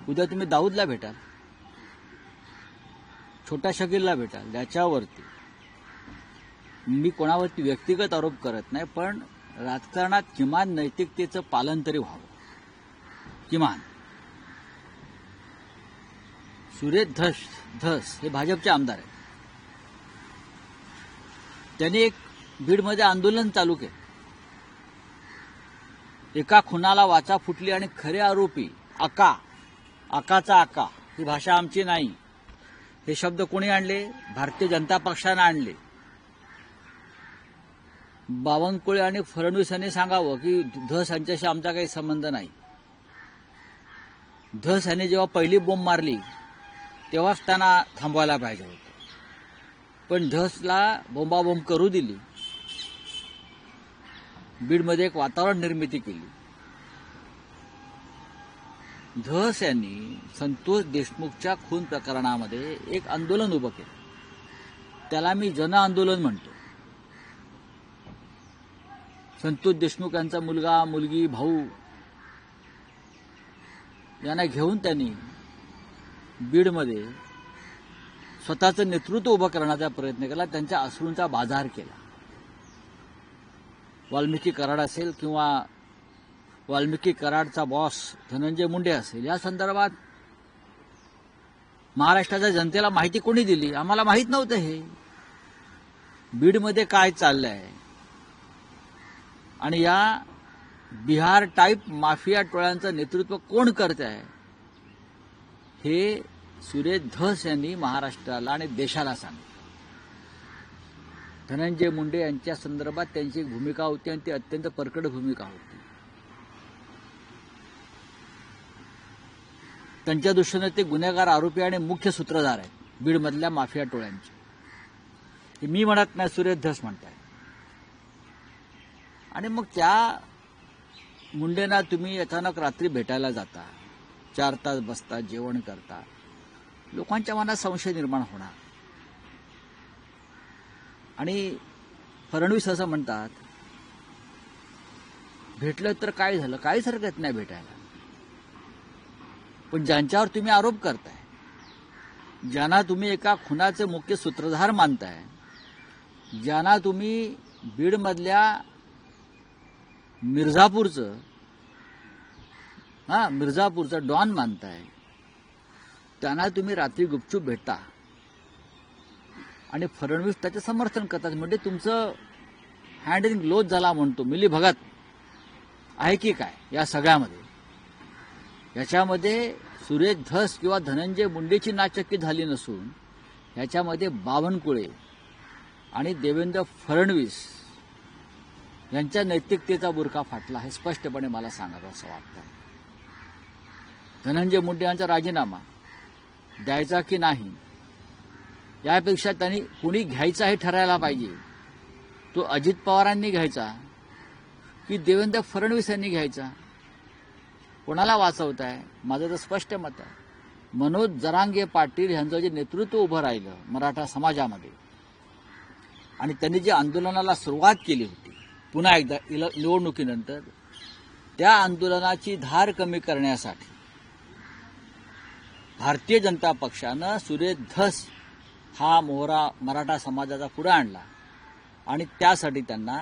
उद्या तुम्ही दाऊदला भेटाल, छोटा शकीलला भेटाल. त्याच्यावरती मी कोणावरती व्यक्तिगत आरोप करत नाही, पण राजकारणात किमान नैतिकतेचं पालन तरी व्हावं. किमान सुरेश धस हे भाजपचे आमदार आहेत. त्यांनी एक बीडमध्ये आंदोलन चालू केलं. एका खुनाला वाचा फुटली आणि खरे आरोपी आकाचा आका ही भाषा आमची नाही. हे शब्द कोणी आणले? भारतीय जनता पक्षानं आणले. बावनकुळे आणि फडणवीस यांनी सांगावं की धस यांच्याशी आमचा काही संबंध नाही. धस यांनी जेव्हा पहिली बोंब मारली तेव्हाच त्यांना थांबवायला पाहिजे होतं, पण धसला बोंबाबोंब करू दिली. बीडमध्ये एक वातावरण निर्मिती केली. धस यांनी संतोष देशमुखच्या खून प्रकरणामध्ये एक आंदोलन उभं केलं. त्याला मी जन आंदोलन म्हणतो. संतोष देशमुख यांचा मुलगा, मुलगी, भाऊ यांना घेऊन त्यांनी बीडमध्ये स्वतःचं नेतृत्व उभं करण्याचा प्रयत्न केला. त्यांच्या अश्रूंचा बाजार केला. वाल्मिकी कराड असेल किंवा वाल्मिकी कराडचा बॉस धनंजय मुंडे असेल, या संदर्भात महाराष्ट्राच्या जनतेला माहिती कोणी दिली? आम्हाला माहीत नव्हतं हे बीडमध्ये काय चाललंय. आणि या बिहार टाईप माफिया टोळ्यांचं नेतृत्व कोण करत आहे हे सुरेश धस यांनी महाराष्ट्राला आणि देशाला सांगितलं. धनंजय मुंडे यांच्या संदर्भात त्यांची एक भूमिका होती आणि ती अत्यंत परकड भूमिका होती. त्यांच्या दृष्टीने ते गुन्हेगार, आरोपी आणि मुख्य सूत्रधार आहेत बीडमधल्या माफिया टोळ्यांचे. हे मी म्हणत नाही, सुरेश धस म्हणताय. आणि मग त्या मुंडेंना तुम्ही अचानक रात्री भेटायला जाता, 4 तास बसता, जेवण करता, लोकांच्या मनात संशय निर्माण होणार. आणि फडणवीस असं म्हणतात, भेटलं तर काय झालं, काहीच हरकत नाही भेटायला. पण ज्यांच्यावर तुम्ही आरोप करताय, ज्यांना तुम्ही एका खुनाचे मुख्य सूत्रधार मानताय, ज्यांना तुम्ही बीडमधल्या मिर्झापूरचं डॉन मानताय, त्यांना तुम्ही रात्री गुपचूप भेटता आणि फडणवीस त्याचे समर्थन करतात. म्हणजे तुमचं हँड इन ग्लोज झाला म्हणतो. मिली भगत आहे की काय या सगळ्यामध्ये? याच्यामध्ये सुरेश धस किंवा धनंजय मुंडेची नाचक्की झाली नसून याच्यामध्ये बावनकुळे आणि देवेंद्र फडणवीस यांच्या नैतिकतेचा बुरखा फाटला हे स्पष्टपणे मला सांगावं असं वाटतं. धनंजय मुंडे यांचा राजीनामा द्यायचा की नाही यापेक्षा त्यांनी कुणी घ्यायचा हे ठरायला पाहिजे. तो अजित पवारांनी घ्यायचा की देवेंद्र फडणवीस यांनी घ्यायचा? कोणाला वाचवताय? माझं तर स्पष्ट मत आहे, मनोज जरांगे पाटील यांचं जे नेतृत्व उभं राहिलं मराठा समाजामध्ये आणि त्यांनी जे आंदोलनाला सुरुवात केली होती पुन्हा एकदा निवडणुकीनंतर, त्या आंदोलनाची धार कमी करण्यासाठी भारतीय जनता पक्षानं सुरेश धस हा मोहरा मराठा समाजाचा पुढे आणला आणि त्यासाठी त्यांना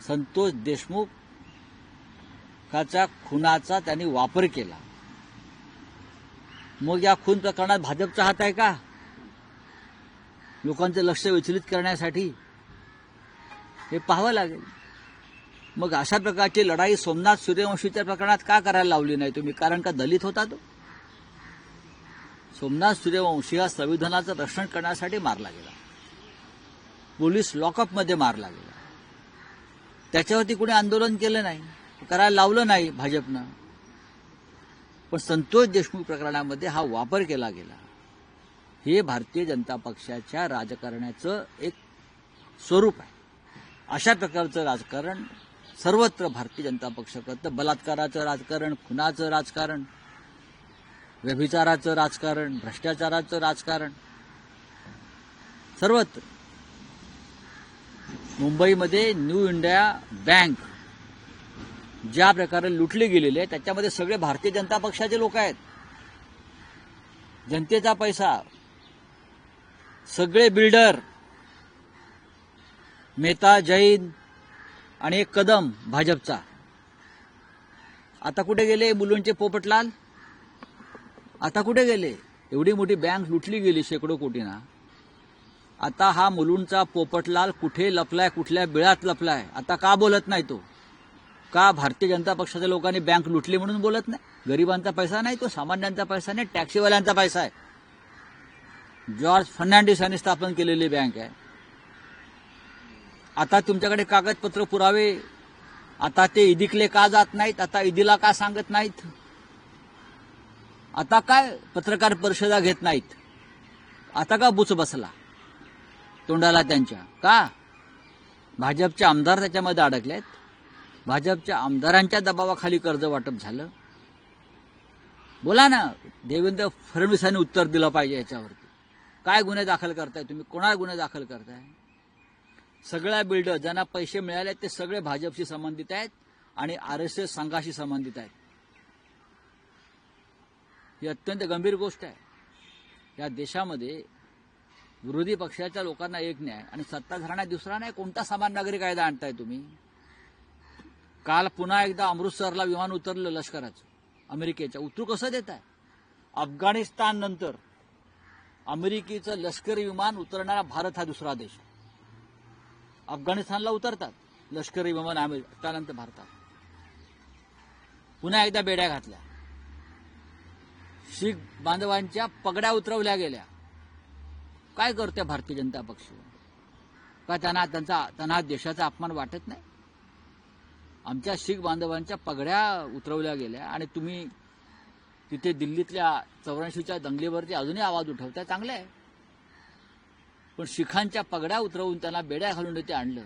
संतोष देशमुखाच्या खुनाचा त्यांनी वापर केला. मग या खून प्रकरणात भाजपचा हात आहे का? लोकांचं लक्ष विचलित करण्यासाठी हे पाहावं लागेल. मग अशा प्रकारची लढाई सोमनाथ सूर्यवंशीच्या प्रकरणात का करायला लावली नाही तुम्ही? कारण का दलित होता तो? सोमनाथ सूर्यवंशी हा संविधानाचं रक्षण करण्यासाठी मारला गेला, पोलीस लॉकअपमध्ये मारला गेला. त्याच्यावरती कोणी आंदोलन केलं नाही, करायला लावलं नाही भाजपनं. पण संतोष देशमुख प्रकरणामध्ये हा वापर केला गेला. हे भारतीय जनता पक्षाच्या राजकारणाचं एक स्वरूप आहे. अशा प्रकारचं राजकारण सर्वत्र भारतीय जनता पक्ष करतं. बलात्काराचं राजकारण, खुनाचं राजकारण, व्यभिचाराचं राजकारण, भ्रष्टाचाराचं राजकारण सर्वत्र. मुंबईमध्ये न्यू इंडिया बँक ज्या प्रकारे लुटली गेलेली आहे त्याच्यामध्ये सगळे भारतीय जनता पक्षाचे लोक आहेत. जनतेचा पैसा, सगळे बिल्डर, मेहता, जैन आणि एक कदम भाजपचा. आता कुठे गेले मुलुंडचे पोपटलाल? आता कुठे गेले? एवढी मोठी बँक लुटली गेली शेकडो कोटींना. आता हा मुलुंडचा पोपटलाल कुठे लपलाय, कुठल्या बिळात लपलाय? आता का बोलत नाही तो? का भारतीय जनता पक्षाच्या लोकांनी बँक लुटली म्हणून बोलत नाही? गरिबांचा पैसा नाही तो, सामान्यांचा पैसा नाही, टॅक्सीवाल्यांचा पैसा आहे. जॉर्ज फर्नांडिस यांनी स्थापन केलेली बँक आहे. आता तुमच्याकडे कागदपत्र पुरावे, आता ते ईदीकडे का जात नाहीत? आता ईदीला का सांगत नाहीत? आता काय पत्रकार परिषदा घेत नाहीत? आता का बुच बसला तोंडाला त्यांच्या? का? भाजपचे आमदार त्याच्यामध्ये अडकलेत. भाजपच्या आमदारांच्या दबावाखाली कर्ज वाटप झालं. बोला ना, देवेंद्र फडणवीसांनी उत्तर दिलं पाहिजे याच्यावरती. काय गुन्हे दाखल करताय तुम्ही? कोणाला गुन्हे दाखल करताय? सगळ्या बिल्डर ज्यांना पैसे मिळाले ते सगळे भाजपशी संबंधित आहेत आणि RSS संघाशी संबंधित आहेत. ही अत्यंत गंभीर गोष्ट आहे. या देशामध्ये विरोधी पक्षाच्या लोकांना एक न्याय आणि सत्ताधाऱ्यांना दुसरा नाही. कोणता समान नागरी कायदा आणताय तुम्ही? काल पुन्हा एकदा अमृतसरला विमान उतरलं लष्कराचं अमेरिकेच्या. उतरू कसं देत आहे? अफगाणिस्तान नंतर अमेरिकेचं लष्करी विमान उतरणारा भारत हा दुसरा देश. अफगाणिस्तानला उतरतात लष्करी विमान, त्यानंतर भारतात. पुन्हा एकदा बेड्या घातल्या. शीख बांधवांच्या पगड्या उतरवल्या गेल्या. काय करते भारतीय जनता पक्ष? का त्यांना देशाचा अपमान वाटत नाही? आमच्या शीख बांधवांच्या पगड्या उतरवल्या गेल्या आणि तुम्ही तिथे दिल्लीतल्या 84च्या दंगलीवरती अजूनही आवाज उठवताय. चांगलं आहे, पण शिखांच्या पगड्या उतरवून त्यांना बेड्या घालून ते आणलं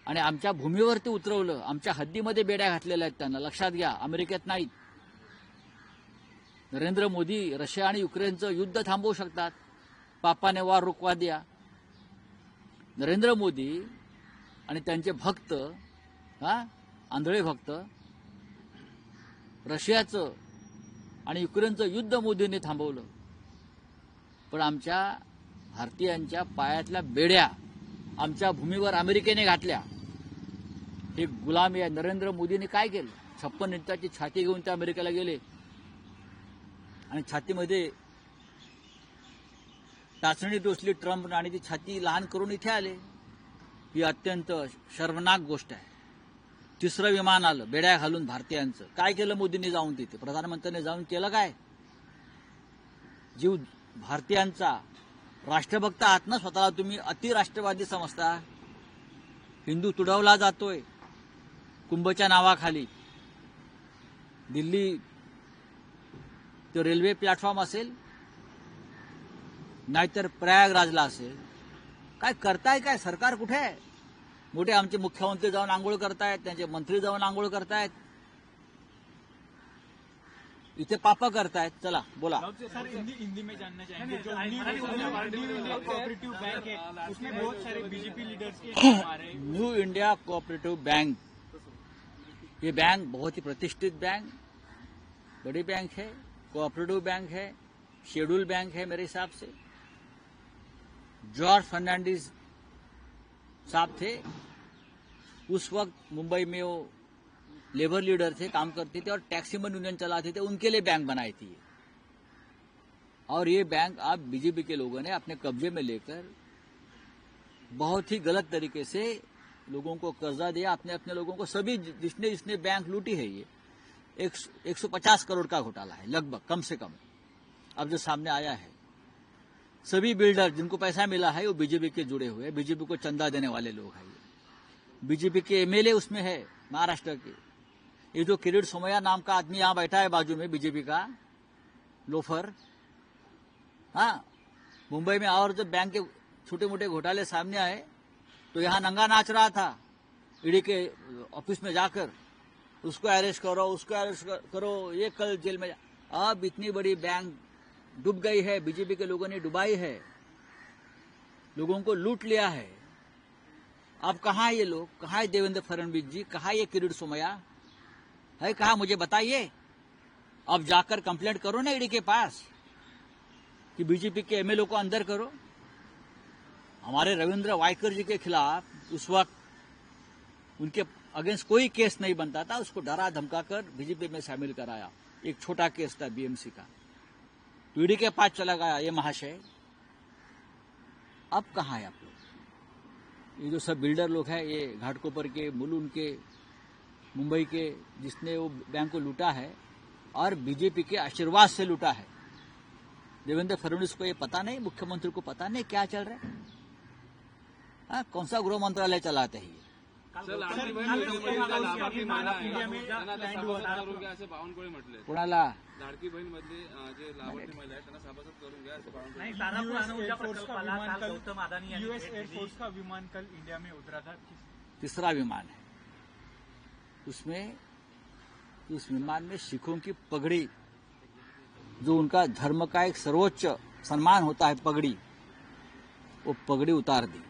आणि आमच्या भूमीवरती उतरवलं. आमच्या हद्दीमध्ये बेड्या घातलेल्या आहेत त्यांना. लक्षात घ्या, अमेरिकेत नाहीत. नरेंद्र मोदी रशिया आणि युक्रेनचं युद्ध थांबवू शकतात. पापाने वार रुकवा दिया. नरेंद्र मोदी आणि त्यांचे भक्त, आंधळे भक्त, रशियाचं आणि युक्रेनचं युद्ध मोदींनी थांबवलं. पण आमच्या भारतीयांच्या पायातल्या बेड्या आमच्या भूमीवर अमेरिकेने घातल्या. हे गुलामी आहे. नरेंद्र मोदींनी काय केलं? 56 इंचाची छाती घेऊन ते अमेरिकेला गेले आणि छातीमध्ये टाचणी टोचली ट्रम्प आणि ती छाती लहान करून इथे आले. ही अत्यंत शर्मनाक गोष्ट आहे. तिसरं विमान आलं बेड्या घालून भारतीयांचं. काय केलं मोदींनी जाऊन तिथे? प्रधानमंत्र्यांनी जाऊन केलं काय? जीव भारतीयांचा राष्ट्रभक्त आहात ना स्वतःला तुम्ही, अतिराष्ट्रवादी समजता. हिंदू तुडवला जातोय कुंभच्या नावाखाली. दिल्ली तो रेल्वे प्लॅटफॉर्म असेल, नाहीतर प्रयागराजला असेल. काय करताय? काय सरकार कुठे आहे? मोठे आमचे मुख्यमंत्री जाऊन आंघोळ करतायत, त्यांचे मंत्री जाऊन आंघोळ करतायत, इथे पापा करतायत. चला बोला. सर हिंदी में जानना चाहेंगे, जो न्यू इंडिया कोऑपरेटिव बैंक है उसमें बहुत सारे बीजेपी लीडर्स के नाम आ रहे हैं. न्यू इंडिया कोऑपरेटिव बैंक, ये बैंक बहुत ही प्रतिष्ठित बैंक, बड़ी बैंक है, कोऑपरेटिव बैंक है, शेड्यूल बैंक है मेरे हिसाब से. जॉर्ज फर्नांडिस साहब थे उस वक्त मुंबई में, वो लेबर लीडर थे, काम करते थे और टैक्सीमैन यूनियन चलाते थे. उनके लिए बैंक बनाई थी. और ये बैंक आप बीजेपी के लोगों ने अपने कब्जे में लेकर बहुत ही गलत तरीके से लोगों को कर्जा दिया. अपने अपने लोगों को, सभी जिसने बैंक लूटी है, ये 150 करोड़ का घोटाला है लगभग, कम से कम अब जो सामने आया है. सभी बिल्डर जिनको पैसा मिला है वो बीजेपी के जुड़े हुए, बीजेपी को चंदा देने वाले लोग हैं. बीजेपी के MLA उसमें है महाराष्ट्र के. ये जो किरीट सोमैया नाम का आदमी यहां बैठा है बाजू में, बीजेपी का लोफर, मुंबई में. और जब बैंक के छोटे मोटे घोटाले सामने आए तो यहां नंगा नाच रहा था ईडी के ऑफिस में जाकर, उसको अरेस्ट करो, उसको अरेस्ट करो, ये कल जेल में. अब इतनी बड़ी बैंक डूब गई है, बीजेपी के लोगों ने डुबाई है, लोगों को लूट लिया है. अब कहाँ ये लोग? कहाँ है देवेंद्र फडणवीस जी? कहाँ ये किरीट सोमैया है? कहाँ? मुझे बताइए. अब जाकर कंप्लेंट करो ना ईडी के पास. कि बीजेपी के एमएलए को अंदर करो। हमारे रविंद्र वायकर जी के खिलाफ उस वक्त उनके अगेंस्ट कोई केस नहीं बनता था, उसको डरा धमकाकर बीजेपी में शामिल कराया। एक छोटा केस था बीएमसी का, ईडी के पास चला गया ये महाशय। अब कहाँ है आप लोग? ये जो सब बिल्डर लोग हैं, ये घाटकोपर के, मुलुंड के, मुंबई के, जिसने वो बैंक को लूटा है और बीजेपी के आशीर्वाद से लूटा है। देवेंद्र फडणवीस को ये पता नहीं, मुख्यमंत्री को पता नहीं क्या चल रहा है। हाँ, कौन सा गृह मंत्रालय चलाते हैं ये? कोणाला? लाडकी बहीण मधले जे लाभार्थी महिला आहेत त्यांना सभासद करून घ्या असं बावनकुळे नहीं, तारापुर अणु ऊर्जा प्रकल्पाला काल गौतम अदानी यांनी यूएस एयरफोर्स का विमान कल इंडिया में उतरा था। तीसरा विमान है, उसमें उस विमान में सिखों की पगड़ी, जो उनका धर्म का एक सर्वोच्च सम्मान होता है पगड़ी, वो पगड़ी उतार दी,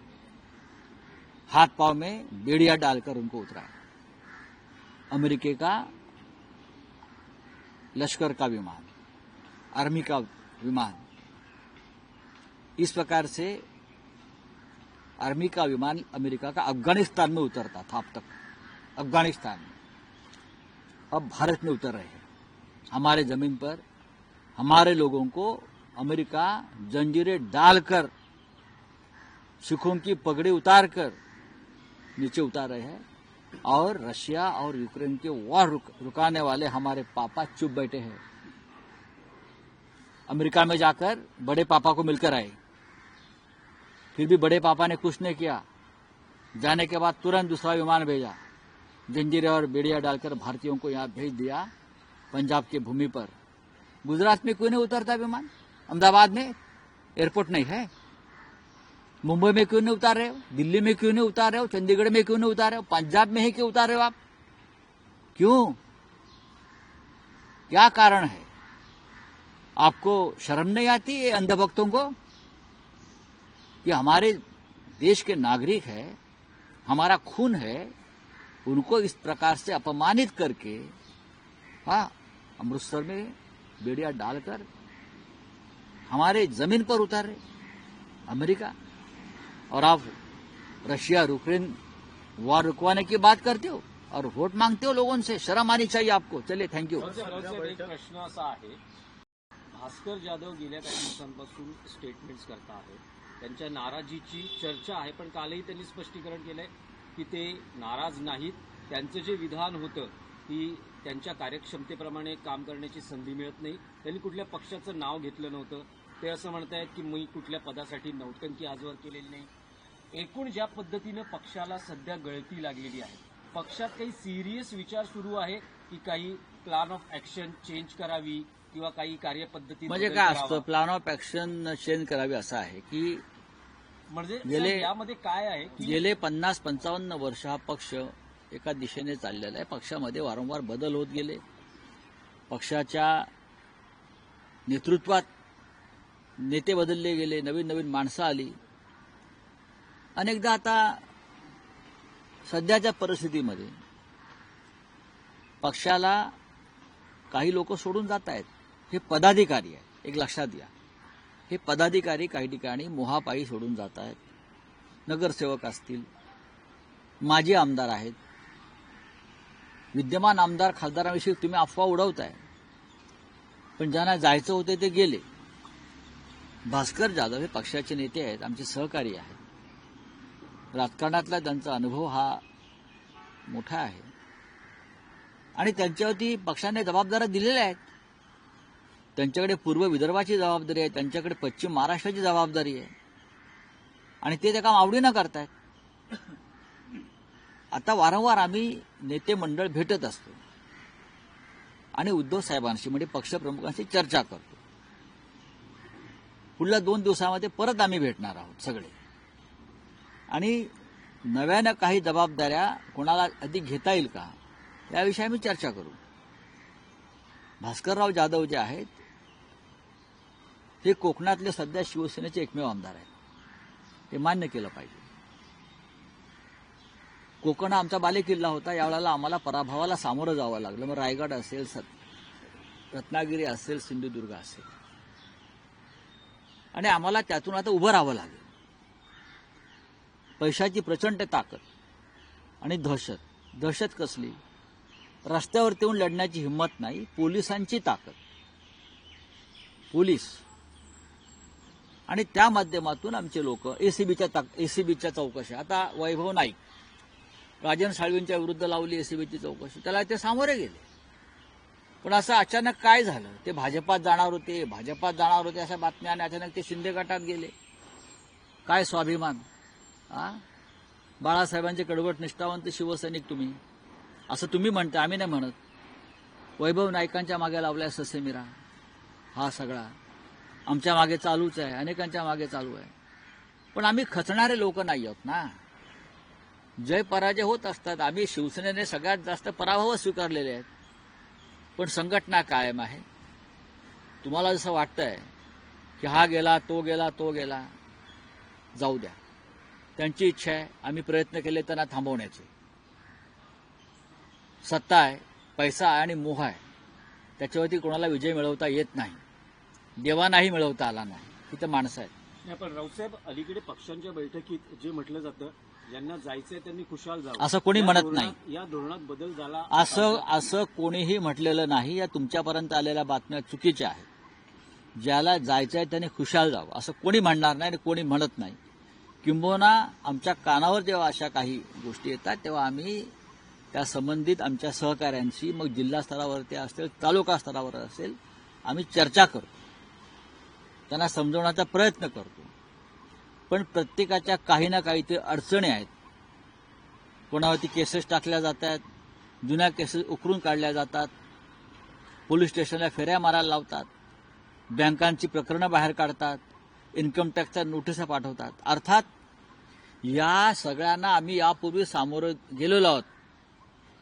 हाथ पांव में बेड़िया डालकर उनको उतरा। अमेरिका का लश्कर का विमान, आर्मी का विमान, इस प्रकार से आर्मी का विमान अमेरिका का अफगानिस्तान में उतरता था अब तक, अफगानिस्तान में। अब भारत में उतर रहे हैं, हमारे जमीन पर हमारे लोगों को अमेरिका जंजीरें डालकर, सिखों की पगड़ी उतारकर नीचे उतार रहे हैं। और रशिया और यूक्रेन के वॉर रुकाने वाले हमारे पापा चुप बैठे हैं। अमेरिका में जाकर बड़े पापा को मिलकर आए, फिर भी बड़े पापा ने कुछ नहीं किया। जाने के बाद तुरंत दूसरा विमान भेजा, जंजीरें और बेड़िया डालकर भारतीयों को यहां भेज दिया, पंजाब की भूमि पर। गुजरात में क्यों नहीं उतरता विमान? अहमदाबाद में एयरपोर्ट नहीं है? मुंबई में क्यों नहीं उतार रहे हो? दिल्ली में क्यों नहीं उतार रहे हो? चंडीगढ़ में क्यों नहीं उतार रहे हो? पंजाब में ही क्यों उतार रहे हो आप? क्यों? क्या कारण है? आपको शर्म नहीं आती ये अंधभक्तों को कि हमारे देश के नागरिक है, हमारा खून है, उनको इस प्रकार से अपमानित करके, हाँ, अमृतसर में बेड़िया डालकर हमारे जमीन पर उतार रहे अमेरिका। और आप रशिया यूक्रेन वॉर रुकवाने की बात करते हो और वोट मांगते हो लोगों से। शर्म आनी चाहिए आपको। चलिए, थँक्यू। एक प्रश्न असा आहे, भास्कर जाधव गेल्या काही दिवसांपासून स्टेटमेंट्स करता आहेत, त्यांच्या नाराजीची चर्चा आहे, पण कालही त्यांनी स्पष्टीकरण केलंय की ते नाराज नाहीत. त्यांचं जे विधान होतं की त्यांच्या कार्यक्षमतेप्रमाणे काम करण्याची संधी मिळत नाही, त्यांनी कुठल्या पक्षाचं नाव घेतलं नव्हतं. ते असं म्हणतायत की मी कुठल्या पदासाठी नौटंकी आजवर केलेली नाही. एकूण ज्या पद्धतीनं पक्षाला सध्या गळती लागलेली आहे, पक्षात काही सिरियस विचार सुरू आहे की काही प्लॅन ऑफ ऍक्शन चेंज करावी किंवा काही कार्यपद्धती म्हणजे काय असतं, प्लॅन ऑफ ऍक्शन चेंज करावी असं आहे की म्हणजे यामध्ये काय आहे की गेले 50-55 वर्ष हा पक्ष एका दिशेने चाललेला आहे. पक्षामध्ये वारंवार बदल होत गेले, पक्षाच्या नेतृत्वात नेते बदलले गेले, नवीन नवीन माणसं आली. अनेकदा आता सध्याच्या परिस्थितीमध्ये पक्षाला काही लोक सोडून जात आहेत. हे पदाधिकारी आहेत, एक लक्षात घ्या. हे पदाधिकारी काही ठिकाणी मोहापायी सोडून जात आहेत. नगरसेवक असतील, माजी आमदार आहेत, विद्यमान आमदार खासदारांविषयी तुम्ही अफवा उडवताय, पण ज्यांना जायचं होते ते गेले. भास्कर जाधव हे पक्षाचे नेते आहेत, आमचे सहकारी आहेत. राजकारणातला त्यांचा अनुभव हा मोठा आहे आणि त्यांच्यावरती पक्षाने जबाबदाऱ्या दिलेल्या आहेत. त्यांच्याकडे पूर्व विदर्भाची जबाबदारी आहे, त्यांच्याकडे पश्चिम महाराष्ट्राची जबाबदारी आहे आणि ते काम आवडीनं करतायत. आता वारंवार आम्ही नेते मंडळ भेटत असतो आणि उद्धव साहेबांशी म्हणजे पक्षप्रमुखांशी चर्चा करतो. पुढल्या 2 दिवसामध्ये परत आम्ही भेटणार आहोत सगळे आणि नव्यानं काही जबाबदाऱ्या कोणाला अधिक घेता येईल का याविषयी आम्ही चर्चा करू. भास्करराव जाधव जे आहेत ते कोकणातले सध्या शिवसेनेचे एकमेव आमदार आहेत. ते मान्य केलं पाहिजे. कोकण हा आमचा बालेकिल्ला होता. यावेळेला आम्हाला पराभवाला सामोरं जावं लागलं. मग रायगड असेल, रत्नागिरी असेल, सिंधुदुर्ग असेल. आणि आम्हाला त्यातून आता उभं राहावं लागेल. पैशाची प्रचंड ताकद आणि दहशत कसली? रस्त्यावरती येऊन लढण्याची हिंमत नाही, पोलिसांची ताकद, पोलीस आणि त्या माध्यमातून आमचे लोक एसीबीच्या चौकशा. आता वैभव नाईक, राजन साळवींच्या विरुद्ध लावली एसीबीची चौकशी, त्याला ते सामोरे गेले. पण असं अचानक काय झालं? ते भाजपात जाणार होते अशा बातम्या, आणि अचानक ते शिंदे गटात गेले. काय स्वाभिमान? बाळासाहेबांचे कडवट निष्ठावंत शिवसैनिक तुम्ही, असं तुम्ही म्हणता, आम्ही नाही म्हणत. वैभव नाईकांच्या मागे लावलाय ससेमिरा. हा सगळा आमच्या मागे चालूच आहे, अनेकांच्या मागे चालू आहे. पण आम्ही खचणारे लोक नाही आहोत ना. जय पराजय होत असतात. आम्ही शिवसेनेने सगळ्यात जास्त पराभव स्वीकारलेले आहेत, पण संघटना कायम आहे. तुम्हाला जसं वाटतंय की हा गेला तो गेला, जाऊ द्या. त्यांची इच्छा आहे, आम्ही प्रयत्न केले त्यांना थांबवण्याचे. सत्ता आहे, पैसा आहे आणि मोह आहे, त्याच्यावरती कोणाला विजय मिळवता येत नाही. देवानाही मिळवता आला नाही. इथं माणसं आहेत. नाही, पण राऊतसाहेब, अलीकडे पक्षांच्या बैठकीत जे म्हटलं जातं, ज्यांना जायचंय त्यांनी खुशाल जावं, असं कोणी म्हणत नाही. या धोरणात बदल झाला असं कोणीही म्हटलेलं नाही. या तुमच्यापर्यंत आलेल्या बातम्या चुकीच्या आहेत. ज्याला जायचंय त्याने खुशाल जावं असं कोणी म्हणणार नाही आणि कोणी म्हणत नाही. किंबहुना आमच्या कानावर जेव्हा अशा काही गोष्टी येतात तेव्हा आम्ही त्या संबंधित आमच्या सहकाऱ्यांशी, मग जिल्हा स्तरावरती असेल, तालुका स्तरावर असेल, आम्ही चर्चा करतो, त्यांना समजवण्याचा प्रयत्न करतो. पण प्रत्येकाच्या काही ना काही ते अडचणी आहेत. कोणावरती केसेस टाकल्या जात आहेत, जुन्या केसेस उकरून काढल्या जातात, पोलीस स्टेशनला फेऱ्या मारायला लावतात, बँकांची प्रकरणं बाहेर काढतात, इन्कम टॅक्सच्या नोटिसा पाठवतात. अर्थात या सगळ्यांना आम्ही यापूर्वी सामोरं गेलेलो आहोत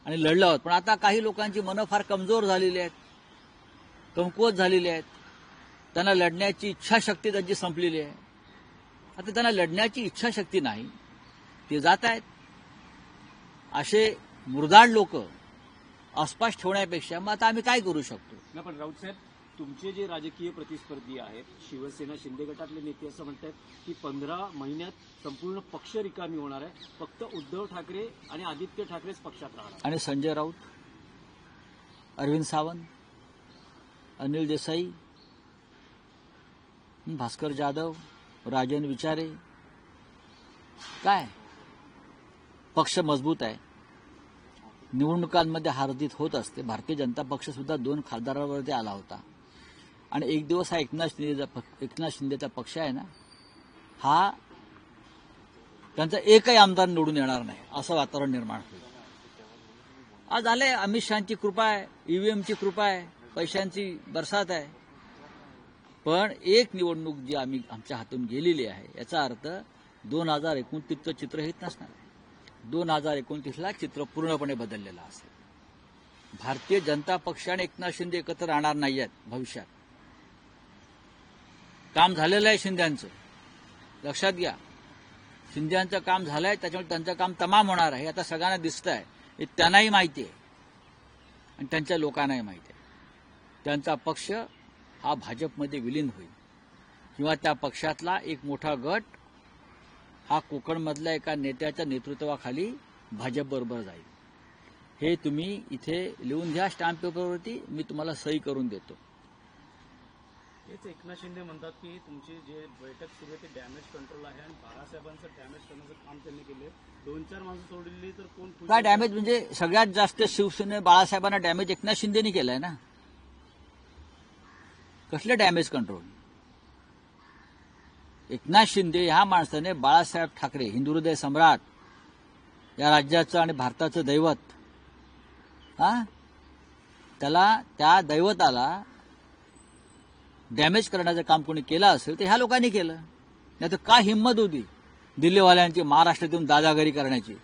आणि लढलो आहोत. पण आता काही लोकांची मनं फार कमजोर झालेली आहेत, कमकुवत झालेली आहेत. त्यांना लढण्याची इच्छाशक्ती त्यांची संपलेली आहे. आता त्यांना लढण्याची इच्छाशक्ती नाही, ते जात आहेत. असे मुरदाड लोक अस्पष्ट ठेवण्यापेक्षा मग आता आम्ही काय करू शकतो? नाही, पण राऊतसाहेब, तुमचे जे राजकीय प्रतिस्पर्धी आहेत, शिवसेना शिंदे गटातले नेते असं म्हणतात की 15 महिन्यात संपूर्ण पक्ष रिकामी होणार आहे, फक्त उद्धव ठाकरे आणि आदित्य ठाकरेच पक्षात राहणार. आणि संजय राऊत, अरविंद सावंत, अनिल देसाई, भास्कर जाधव, राजन विचारे, काय पक्ष मजबूत आहे. निवडणुकांमध्ये हारजीत होत असते. भारतीय जनता पक्ष सुद्धा 2 खासदारांवरती आला होता. आणि एक दिवस हा एकनाथ शिंदेचा पक्ष आहे ना, हा त्यांचा एकही आमदार निवडून येणार नाही असं वातावरण निर्माण होईल. आज आले, अमित शहाची कृपा आहे, ईव्हीएमची कृपा आहे, पैशांची बरसात आहे. पण एक निवडणूक जी आमच्या हातून गेलेली आहे, याचा अर्थ 2029चं चित्र हेच नसणार. 2029ला चित्र पूर्णपणे बदललेलं असेल. भारतीय जनता पक्ष आणि एकनाथ शिंदे एकत्र राहणार नाही आहेत भविष्यात. काम झालेलं आहे शिंद्यांचं, लक्षात घ्या. शिंद्यांचं काम झालं आहे, त्याच्यामुळे त्यांचं काम तमाम होणार आहे. आता सगळ्यांना दिसतं आहे, हे त्यांनाही माहिती आहे आणि त्यांच्या लोकांनाही माहिती आहे. त्यांचा पक्ष हा भाजपमध्ये विलीन होईल किंवा त्या पक्षातला एक मोठा गट हा कोकणमधल्या एका नेत्याच्या नेतृत्वाखाली भाजपबरोबर जाईल. हे तुम्ही इथे लिहून घ्या स्टॅम्प पेपरवरती, मी तुम्हाला सही करून देतो. हेच एकनाथ शिंदे म्हणतात की तुमची जे बैठक सुरू आहे ते डॅमेज कंट्रोल आहे आणि बाळासाहेबांचं डॅमेज करण्याचं काम त्यांनी केलं. 2-4 माणसं सोडलेली तर कोण काय डॅमेज? म्हणजे सगळ्यात जास्त शिवसेने बाळासाहेबांना डॅमेज एकनाथ शिंदेनी केलंय ना. कसलं डॅमेज कंट्रोल? एकनाथ शिंदे ह्या माणसाने बाळासाहेब ठाकरे, हिंदुहृदय सम्राट, या राज्याचं आणि भारताचं दैवत, त्याला, त्या दैवताला डॅमेज करण्याचं काम कोणी केलं असेल तर ह्या लोकांनी केलं. नाही तर काय हिंमत होती दिल्लीवाल्यांची महाराष्ट्रात येऊन दादागिरी करण्याची,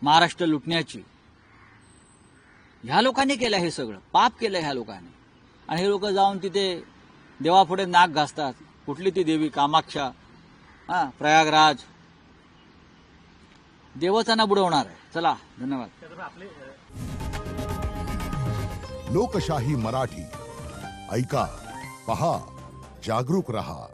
महाराष्ट्र लुटण्याची? ह्या लोकांनी केलं, हे सगळं पाप केलं ह्या लोकांनी. आणि हे लोक जाऊन तिथे देवापुढे नाक घासतात. कुठली ती देवी, कामाक्षा, प्रयागराज, देवतांना बुडवणार आहे. चला, धन्यवाद. लोकशाही मराठी ऐका, पहा, जागरूक रहा.